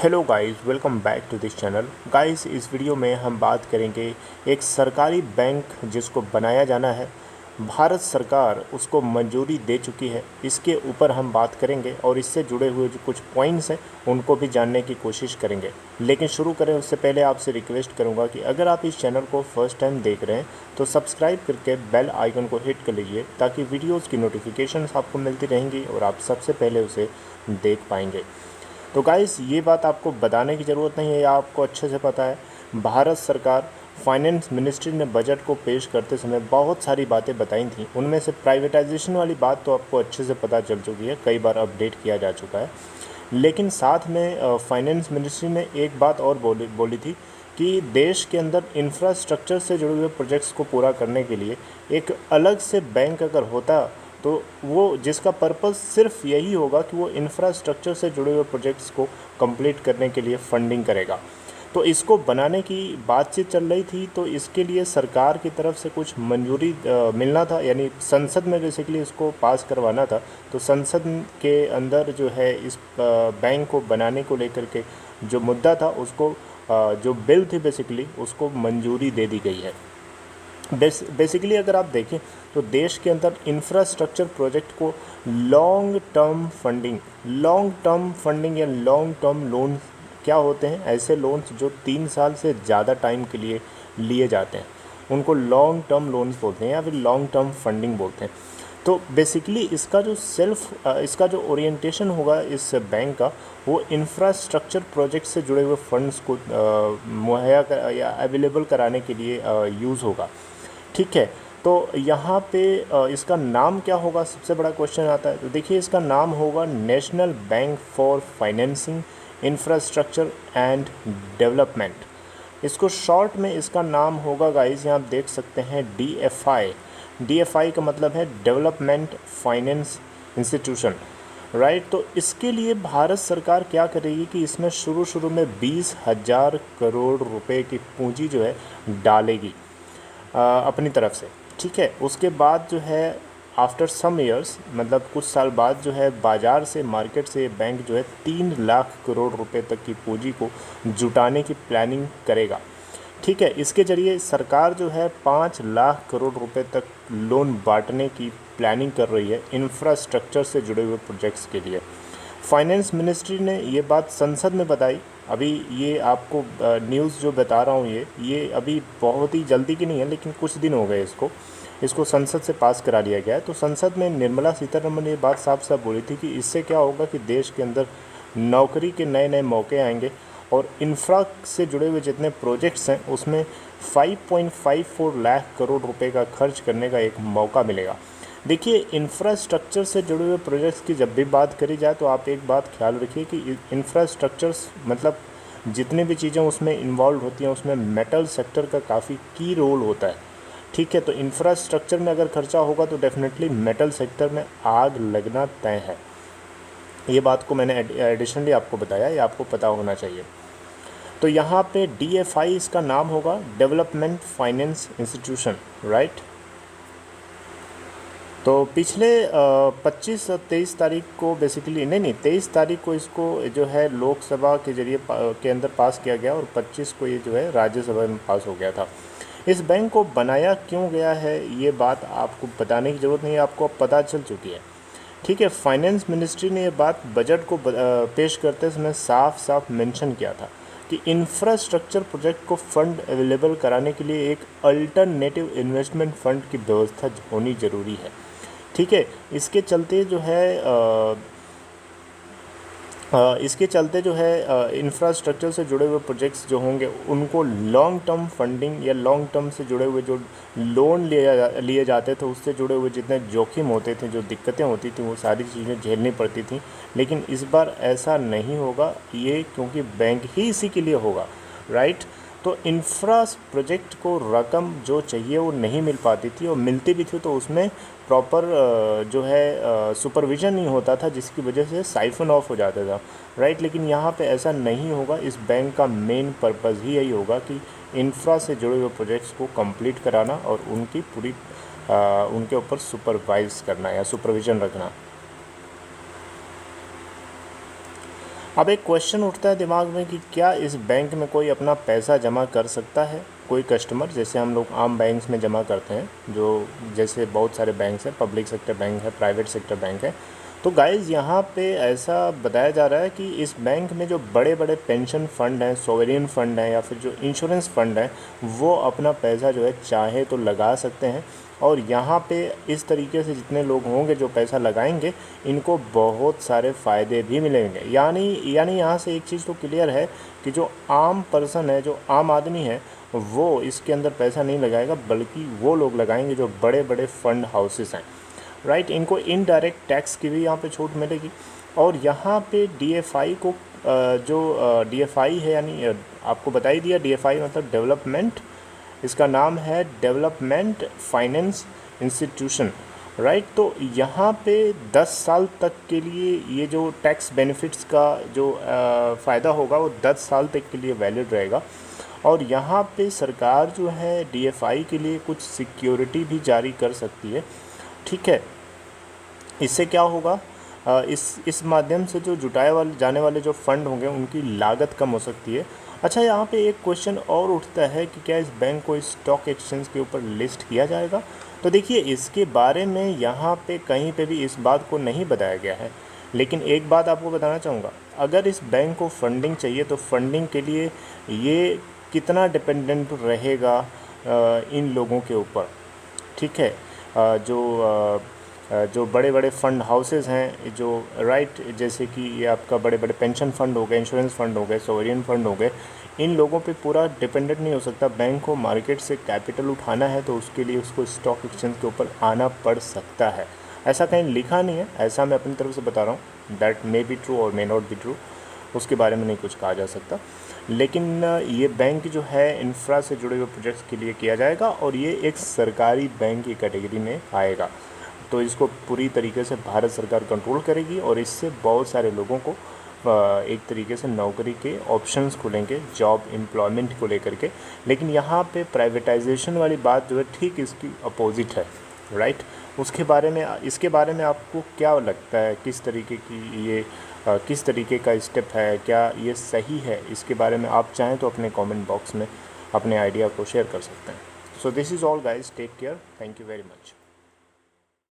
Hello guys, welcome back to this channel. Guys, इस video में हम बात करेंगे एक सरकारी बैंक जिसको बनाया जाना है। भारत सरकार उसको मंजूरी दे चुकी है। इसके ऊपर हम बात करेंगे और इससे जुड़े हुए जो कुछ पॉइंट्स हैं उनको भी जानने की कोशिश करेंगे। लेकिन शुरू करें उससे पहले आपसे रिक्वेस्ट करूंगा कि अगर आप इस चैनल को फर्स्ट टाइम देख रहे हैं तो सब्सक्राइब करके बेल आइकन को हिट कर लीजिए ताकि वीडियोज़ की नोटिफिकेशंस आपको मिलती रहेंगी और आप सबसे पहले उसे देख पाएंगे। तो गाइस, ये बात आपको बताने की ज़रूरत नहीं है, या आपको अच्छे से पता है। भारत सरकार फाइनेंस मिनिस्ट्री ने बजट को पेश करते समय बहुत सारी बातें बताई थी। उनमें से प्राइवेटाइजेशन वाली बात तो आपको अच्छे से पता चल चुकी है, कई बार अपडेट किया जा चुका है। लेकिन साथ में फाइनेंस मिनिस्ट्री ने एक बात और बोली थी कि देश के अंदर इंफ्रास्ट्रक्चर से जुड़े हुए प्रोजेक्ट्स को पूरा करने के लिए एक अलग से बैंक अगर होता तो वो जिसका पर्पस सिर्फ यही होगा कि वो इंफ्रास्ट्रक्चर से जुड़े हुए प्रोजेक्ट्स को कंप्लीट करने के लिए फंडिंग करेगा। तो इसको बनाने की बातचीत चल रही थी, तो इसके लिए सरकार की तरफ से कुछ मंजूरी मिलना था, यानी संसद में बेसिकली इसको पास करवाना था। तो संसद के अंदर जो है इस बैंक को बनाने को लेकर के जो मुद्दा था उसको जो बिल थी बेसिकली उसको मंजूरी दे दी गई है। बेसिकली अगर आप देखें तो देश के अंदर इंफ्रास्ट्रक्चर प्रोजेक्ट को लॉन्ग टर्म फंडिंग या लॉन्ग टर्म लोन क्या होते हैं, ऐसे लोन्स जो 3 साल से ज़्यादा टाइम के लिए लिए जाते हैं उनको लॉन्ग टर्म लोन्स बोलते हैं या फिर लॉन्ग टर्म फंडिंग बोलते हैं। तो बेसिकली इसका जो ओरिएंटेशन होगा इस बैंक का, वो इंफ्रास्ट्रक्चर प्रोजेक्ट से जुड़े हुए फंड्स को मुहैया या अवेलेबल कराने के लिए यूज़ होगा। ठीक है, तो यहाँ पे इसका नाम क्या होगा, सबसे बड़ा क्वेश्चन आता है। तो देखिए, इसका नाम होगा national bank for financing infrastructure and development. इसको शॉर्ट में इसका नाम होगा गाइस, यहाँ आप देख सकते हैं DFI। DFI का मतलब है डेवलपमेंट फाइनेंस इंस्टीट्यूशन, राइट। तो इसके लिए भारत सरकार क्या करेगी कि इसमें शुरू में 20,000 करोड़ रुपए की पूंजी जो है डालेगी अपनी तरफ से। ठीक है, उसके बाद जो है आफ्टर सम ईयर्स, मतलब कुछ साल बाद जो है बाज़ार से, मार्केट से बैंक जो है 3 लाख करोड़ रुपए तक की पूंजी को जुटाने की प्लानिंग करेगा। ठीक है, इसके ज़रिए सरकार जो है 5 लाख करोड़ रुपए तक लोन बांटने की प्लानिंग कर रही है इंफ्रास्ट्रक्चर से जुड़े हुए प्रोजेक्ट्स के लिए। फाइनेंस मिनिस्ट्री ने ये बात संसद में बताई। अभी ये आपको न्यूज़ जो बता रहा हूँ ये अभी बहुत ही जल्दी की नहीं है, लेकिन कुछ दिन हो गए इसको संसद से पास करा लिया गया है। तो संसद में निर्मला सीतारमण ने ये बात साफ साफ बोली थी कि इससे क्या होगा कि देश के अंदर नौकरी के नए नए मौके आएंगे और इंफ्रा से जुड़े हुए जितने प्रोजेक्ट्स हैं उसमें 5.54 लाख करोड़ रुपए का खर्च करने का एक मौका मिलेगा। देखिए, इंफ्रास्ट्रक्चर से जुड़े हुए प्रोजेक्ट्स की जब भी बात करी जाए तो आप एक बात ख्याल रखिए कि इंफ्रास्ट्रक्चर्स मतलब जितनी भी चीज़ें उसमें इन्वॉल्व होती हैं उसमें मेटल सेक्टर का काफ़ी की रोल होता है। ठीक है, तो इंफ्रास्ट्रक्चर में अगर खर्चा होगा तो डेफिनेटली मेटल सेक्टर में आग लगना तय है। ये बात को मैंने एडिशनली आपको बताया, ये आपको पता होना चाहिए। तो यहाँ पे DFI इसका नाम होगा, डेवलपमेंट फाइनेंस इंस्टीट्यूशन, राइट। तो पिछले 25 और 23 तारीख को बेसिकली नहीं 23 तारीख को इसको जो है लोकसभा के जरिए के अंदर पास किया गया और 25 को ये जो है राज्यसभा में पास हो गया था। इस बैंक को बनाया क्यों गया है ये बात आपको बताने की ज़रूरत नहीं है, आपको अब पता चल चुकी है। ठीक है, फाइनेंस मिनिस्ट्री ने ये बात बजट को पेश करते समय साफ साफ मेंशन किया था कि इंफ्रास्ट्रक्चर प्रोजेक्ट को फंड अवेलेबल कराने के लिए एक अल्टरनेटिव इन्वेस्टमेंट फ़ंड की व्यवस्था होनी ज़रूरी है। ठीक है, इसके चलते जो है इंफ्रास्ट्रक्चर से जुड़े हुए प्रोजेक्ट्स जो होंगे उनको लॉन्ग टर्म फंडिंग या लॉन्ग टर्म से जुड़े हुए जो लोन लिए जाते थे उससे जुड़े हुए जितने जोखिम होते थे, जो दिक्कतें होती थी, वो सारी चीज़ें झेलनी पड़ती थी। लेकिन इस बार ऐसा नहीं होगा, ये क्योंकि बैंक ही इसी के लिए होगा, राइट। तो इंफ्रा प्रोजेक्ट को रकम जो चाहिए वो नहीं मिल पाती थी, और मिलती भी थी तो उसमें प्रॉपर जो है सुपरविज़न नहीं होता था, जिसकी वजह से साइफन ऑफ हो जाता था, राइट। लेकिन यहाँ पे ऐसा नहीं होगा। इस बैंक का मेन पर्पज़ ही यही होगा कि इंफ्रा से जुड़े हुए प्रोजेक्ट्स को कंप्लीट कराना और उनकी पूरी उनके ऊपर सुपरवाइज करना या सुपरविज़न रखना। अब एक क्वेश्चन उठता है दिमाग में कि क्या इस बैंक में कोई अपना पैसा जमा कर सकता है, कोई कस्टमर, जैसे हम लोग आम बैंक्स में जमा करते हैं, जो जैसे बहुत सारे बैंक्स हैं, पब्लिक सेक्टर बैंक है, प्राइवेट सेक्टर बैंक है। तो गाइज़ यहाँ पे ऐसा बताया जा रहा है कि इस बैंक में जो बड़े बड़े पेंशन फ़ंड हैं, सोवरेन फ़ंड हैं या फिर जो इंश्योरेंस फ़ंड हैं, वो अपना पैसा जो है चाहे तो लगा सकते हैं। और यहाँ पे इस तरीके से जितने लोग होंगे जो पैसा लगाएंगे, इनको बहुत सारे फ़ायदे भी मिलेंगे। यानी यहाँ से एक चीज़ तो क्लियर है कि जो आम पर्सन है, जो आम आदमी है, वो इसके अंदर पैसा नहीं लगाएगा, बल्कि वो लोग लगाएंगे जो बड़े बड़े फ़ंड हाउसेस हैं, राइट। इनको इनडायरेक्ट टैक्स की भी यहाँ पे छूट मिलेगी। और यहाँ पे डीएफआई को जो डीएफआई है, यानी आपको बता ही दिया, डीएफआई मतलब डेवलपमेंट, इसका नाम है डेवलपमेंट फाइनेंस इंस्टीट्यूशन, राइट। तो यहाँ पे 10 साल तक के लिए ये जो टैक्स बेनिफिट्स का जो फ़ायदा होगा वो 10 साल तक के लिए वैलिड रहेगा। और यहाँ पे सरकार जो है डीएफआई के लिए कुछ सिक्योरिटी भी जारी कर सकती है, ठीक है। इससे क्या होगा, इस माध्यम से जो जाने वाले जो फ़ंड होंगे उनकी लागत कम हो सकती है। अच्छा, यहाँ पे एक क्वेश्चन और उठता है कि क्या इस बैंक को स्टॉक एक्सचेंज के ऊपर लिस्ट किया जाएगा। तो देखिए, इसके बारे में यहाँ पे कहीं पे भी इस बात को नहीं बताया गया है, लेकिन एक बात आपको बताना चाहूँगा, अगर इस बैंक को फंडिंग चाहिए तो फंडिंग के लिए ये कितना डिपेंडेंट रहेगा इन लोगों के ऊपर, ठीक है। जो बड़े बड़े फ़ंड हाउसेस हैं, जो राइट, जैसे कि ये आपका बड़े बड़े पेंशन फ़ंड हो गए, इंश्योरेंस फ़ंड हो गए, सोवरेन फ़ंड हो गए, इन लोगों पे पूरा डिपेंडेंट नहीं हो सकता। बैंक को मार्केट से कैपिटल उठाना है तो उसके लिए उसको स्टॉक एक्सचेंज के ऊपर आना पड़ सकता है। ऐसा कहीं लिखा नहीं है, ऐसा मैं अपनी तरफ से बता रहा हूँ। दैट मे बी ट्रू और मे नॉट बी ट्रू, उसके बारे में नहीं कुछ कहा जा सकता। लेकिन ये बैंक जो है इंफ्रा से जुड़े हुए प्रोजेक्ट्स के लिए किया जाएगा और ये एक सरकारी बैंक की कैटेगरी में आएगा। तो इसको पूरी तरीके से भारत सरकार कंट्रोल करेगी और इससे बहुत सारे लोगों को एक तरीके से नौकरी के ऑप्शंस खुलेंगे, जॉब एम्प्लॉयमेंट को लेकर के। लेकिन यहाँ पे प्राइवेटाइजेशन वाली बात जो है ठीक इसकी अपोजिट है, राइट। इसके बारे में आपको क्या लगता है, किस तरीके की ये किस तरीके का स्टेप है, क्या ये सही है? इसके बारे में आप चाहें तो अपने कमेंट बॉक्स में अपने आइडिया को शेयर कर सकते हैं। So this is all guys, take care, thank you very much.